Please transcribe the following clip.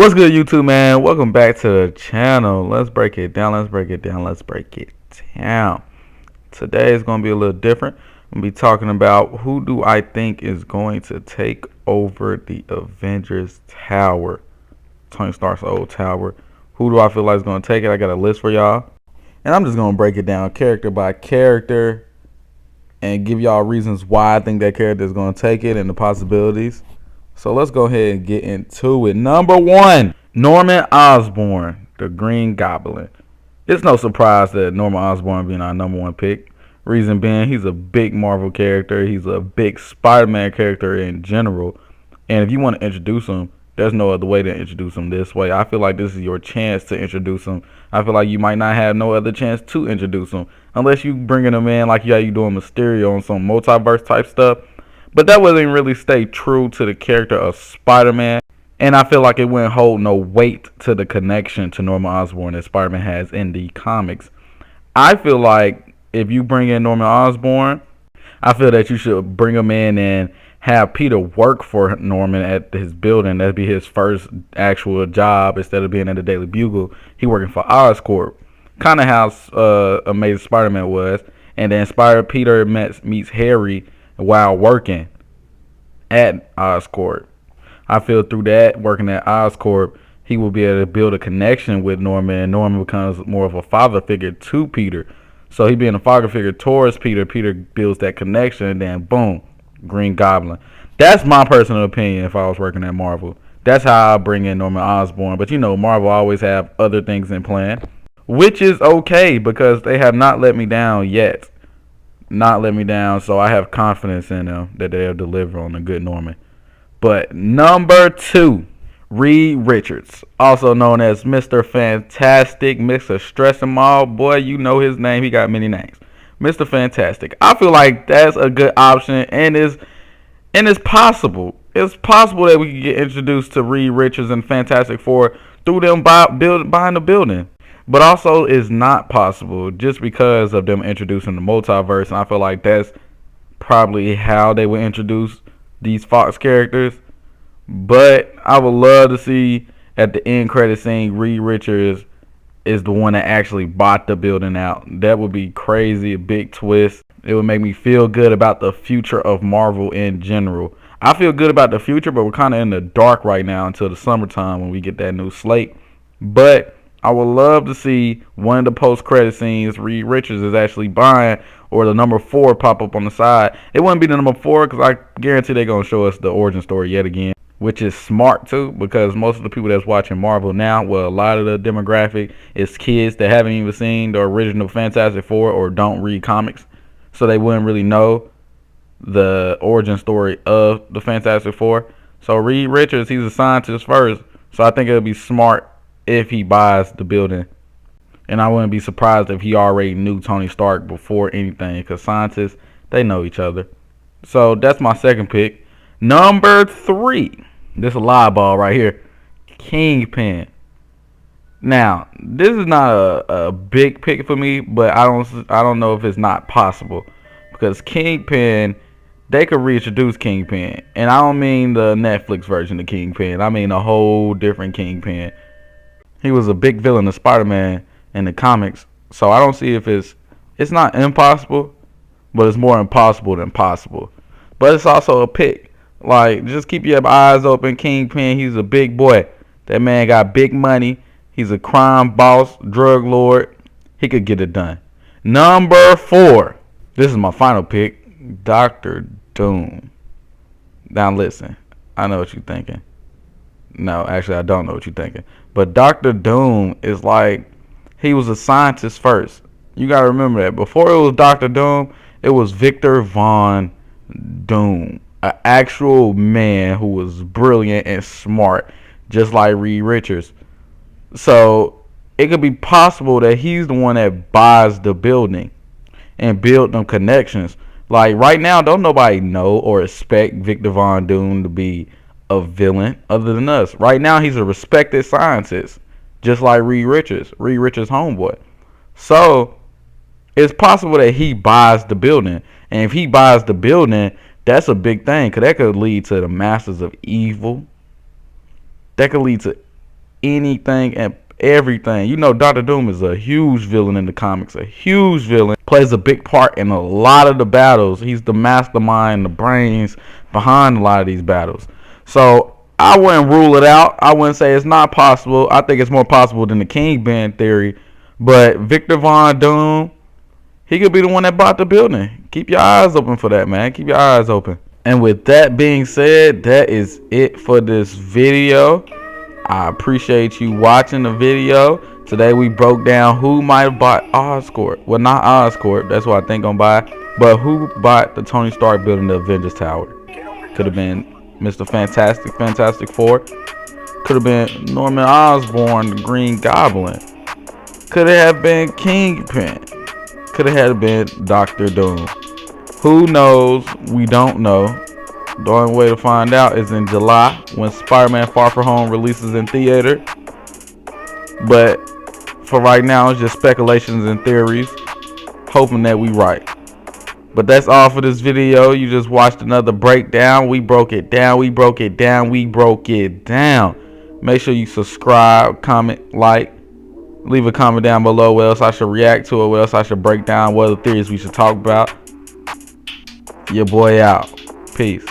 What's good, YouTube, man? Welcome back to the channel. Let's break it down. Today is going to be a little different. I'm going to be talking about who do I think is going to take over the Avengers Tower. Tony Stark's old tower. Who do I feel like is going to take it? I got a list for y'all. And I'm just going to break it down character by character and give y'all reasons why I think that character is going to take it and the possibilities. So let's go ahead and get into it. Number one, Norman Osborn, the Green Goblin. It's no surprise that Norman Osborn being our number one pick. Reason being, he's a big Marvel character. He's a big Spider-Man character in general. And if you want to introduce him, there's no other way to introduce him this way. I feel like this is your chance to introduce him. I feel like you might not have no other chance to introduce him unless you bringing him in like you doing Mysterio on some multiverse type stuff. But that wouldn't really stay true to the character of Spider-Man. And I feel like it wouldn't hold no weight to the connection to Norman Osborn that Spider-Man has in the comics. I feel like if you bring in Norman Osborn, I feel that you should bring him in and have Peter work for Norman at his building. That'd be his first actual job instead of being at the Daily Bugle. He working for Oscorp. Kind of how Amazing Spider-Man was. And then Peter meets Harry while working at Oscorp. I feel through that, working at Oscorp, he will be able to build a connection with Norman, and Norman becomes more of a father figure to Peter. So he being a father figure towards Peter, Peter builds that connection, and then boom, Green Goblin. That's my personal opinion if I was working at Marvel. That's how I bring in Norman Osborn. But you know, Marvel always have other things in plan, which is okay because they have not let me down yet. So I have confidence in them that they'll deliver on a good Norman. But number two, Reed Richards, also known as Mr. Fantastic, Mr. Stress 'em all. Boy, you know his name. He got many names. Mr. Fantastic. I feel like that's a good option, and it's possible. It's possible that we can get introduced to Reed Richards and Fantastic Four through them buying the building. But also it's not possible just because of them introducing the multiverse. And I feel like that's probably how they would introduce these Fox characters. But I would love to see at the end credit scene Reed Richards is the one that actually bought the building out. That would be crazy, a big twist. It would make me feel good about the future of Marvel in general. I feel good about the future, but we're kind of in the dark right now until the summertime when we get that new slate. But I would love to see one of the post-credit scenes Reed Richards is actually buying, or the number 4 pop up on the side. It wouldn't be the number 4 because I guarantee they're going to show us the origin story yet again, which is smart too because most of the people that's watching Marvel now, well, a lot of the demographic is kids that haven't even seen the original Fantastic Four or don't read comics, so they wouldn't really know the origin story of the Fantastic Four. So Reed Richards, he's a scientist first, so I think it would be smart if he buys the building. And I wouldn't be surprised if he already knew Tony Stark before anything, because scientists, they know each other. So that's my second pick. Number 3, this is a live ball right here, Kingpin. Now this is not a big pick for me, but I don't know if it's not possible, because Kingpin, they could reintroduce Kingpin, and I don't mean the Netflix version of Kingpin. I mean a whole different Kingpin. He was a big villain of Spider-Man in the comics, so I don't see if it's not impossible, but it's more impossible than possible. But it's also a pick. Like, just keep your eyes open. Kingpin, he's a big boy. That man got big money. He's a crime boss, drug lord. He could get it done. Number 4. This is my final pick, Dr. Doom. Now listen, I know what you're thinking. No, actually, I don't know what you're thinking. But Dr. Doom is like, he was a scientist first. You got to remember that. Before it was Dr. Doom, it was Victor Von Doom. An actual man who was brilliant and smart, just like Reed Richards. So it could be possible that he's the one that buys the building and build them connections. Like right now, don't nobody know or expect Victor Von Doom to be a villain other than us. Right now, he's a respected scientist, just like Reed Richards homeboy. So it's possible that he buys the building, and if he buys the building, that's a big thing, because that could lead to the Masters of Evil. That could lead to anything and everything. You know, Doctor Doom is a huge villain in the comics, a huge villain. Plays a big part in a lot of the battles. He's the mastermind, the brains behind a lot of these battles. So I wouldn't rule it out. I wouldn't say it's not possible. I think it's more possible than the Kingpin theory. But Victor Von Doom, he could be the one that bought the building. Keep your eyes open for that, man. Keep your eyes open. And with that being said, that is it for this video. I appreciate you watching the video. Today we broke down who might have bought Oscorp. Well, not Oscorp. That's what I think gonna buy. But who bought the Tony Stark building, the Avengers Tower? Could have been Mr. Fantastic, Fantastic Four. Could have been Norman Osborn, the Green Goblin. Could have been Kingpin. Could have been Doctor Doom. Who knows? We don't know. The only way to find out is in July when Spider-Man Far From Home releases in theater. But for right now, it's just speculations and theories, hoping that we right. But that's all for this video. You just watched another breakdown. We broke it down. We broke it down. We broke it down. Make sure you subscribe, comment, like. Leave a comment down below what else I should react to or what else I should break down, what other theories we should talk about. Your boy out. Peace.